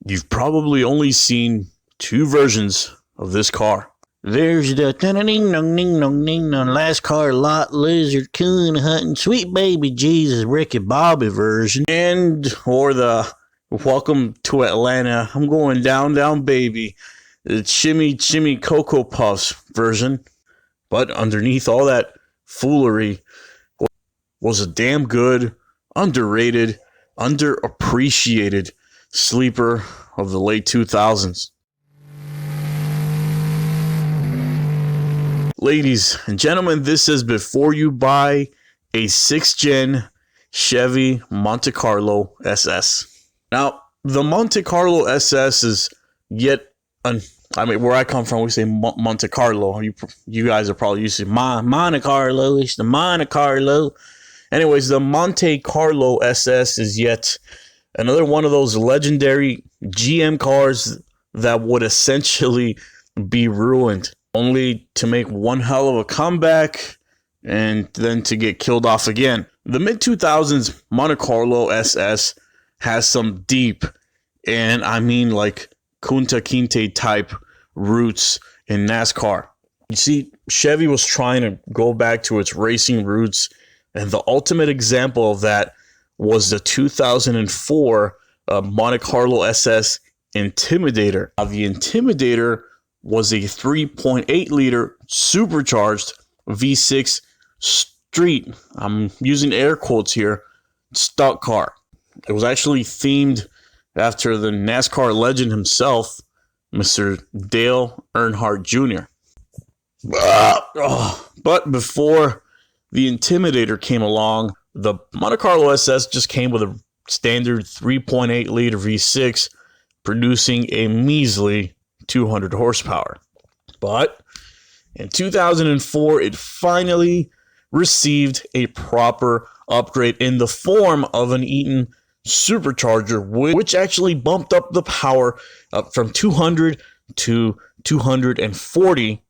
You've probably only seen two versions of this car. There's the last car lot lizard coon hunting sweet baby Jesus Ricky Bobby version, Or the welcome to Atlanta, I'm going down baby, the chimmy Cocoa Puffs version. But underneath all that foolery was a damn good, underrated, underappreciated sleeper of the late 2000s. Ladies and gentlemen, this is before you buy a 6th gen Chevy Monte Carlo SS. Now, the Monte Carlo SS is where I come from, we say Monte Carlo. You guys are probably used to Monte Carlo. It's the Monte Carlo. Anyways, the Monte Carlo SS is yet another one of those legendary GM cars that would essentially be ruined, only to make one hell of a comeback and then to get killed off again. The mid-2000s Monte Carlo SS has some deep, and I mean like Kunta Kinte type roots in NASCAR. You see, Chevy was trying to go back to its racing roots, and the ultimate example of that was the 2004 Monte Carlo SS Intimidator. Now, the Intimidator was a 3.8 liter supercharged V6 street, I'm using air quotes here, stock car. It was actually themed after the NASCAR legend himself, Mr. Dale Earnhardt Jr. But before the Intimidator came along, the Monte Carlo SS just came with a standard 3.8 liter V6, producing a measly 200 horsepower. But in 2004, it finally received a proper upgrade in the form of an Eaton Supercharger, which actually bumped up the power up from 200 to 240,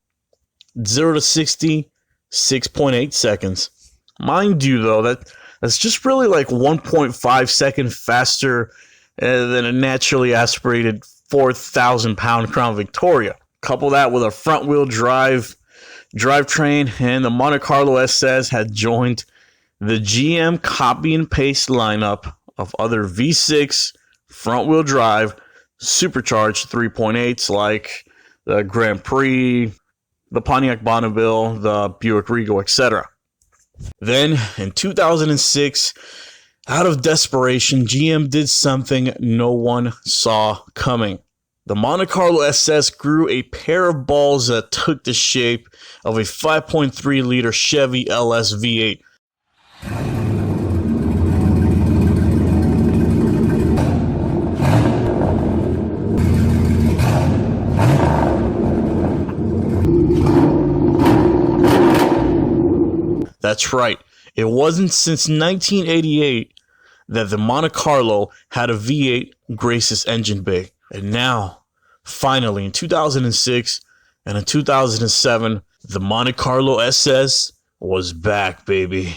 0 to 60, 6.8 seconds. Mind you, though, that's just really like 1.5 seconds faster than a naturally aspirated 4,000-pound Crown Victoria. Couple that with a front-wheel drivetrain, and the Monte Carlo SS had joined the GM copy and paste lineup of other V6 front-wheel drive supercharged 3.8s like the Grand Prix, the Pontiac Bonneville, the Buick Regal, etc. Then, in 2006, out of desperation, GM did something no one saw coming. The Monte Carlo SS grew a pair of balls that took the shape of a 5.3 liter Chevy LS V8. That's right. It wasn't since 1988 that the Monte Carlo had a V8 grace its engine bay. And now, finally, in 2006 and in 2007, the Monte Carlo SS was back, baby.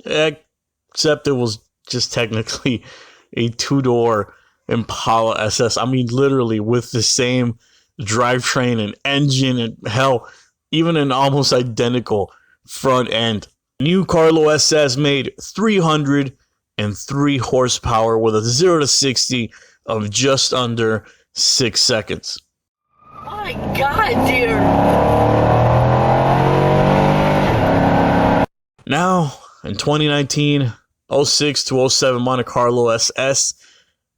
Except it was just technically a two-door Impala SS. I mean, literally with the same drivetrain and engine and, hell, even an almost identical front end. New Carlo SS made 303 horsepower with a 0 to 60 of just under 6 seconds. My God, dear. Now, in 2019, 06 to 07 Monte Carlo SS,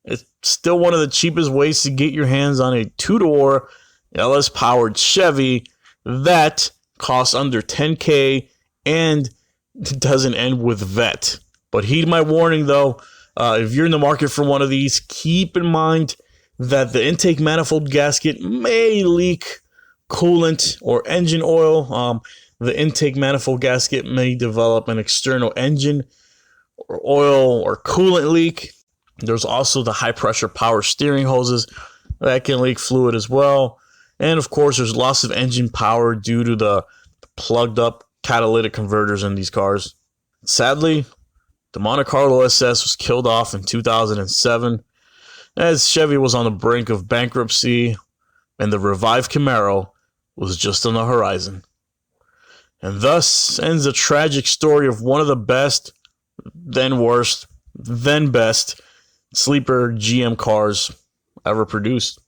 it's still one of the cheapest ways to get your hands on a two-door LS-powered Chevy that costs under $10K and doesn't end with vet. But heed my warning, though. If you're in the market for one of these, keep in mind that the intake manifold gasket may leak coolant or engine oil. The intake manifold gasket may develop an external engine or oil or coolant leak. There's also the high pressure power steering hoses that can leak fluid as well. And of course, there's loss of engine power due to the plugged up catalytic converters in these cars. Sadly, the Monte Carlo SS was killed off in 2007. as Chevy was on the brink of bankruptcy and the revived Camaro was just on the horizon. And thus ends the tragic story of one of the best, then worst, then best sleeper GM cars ever produced.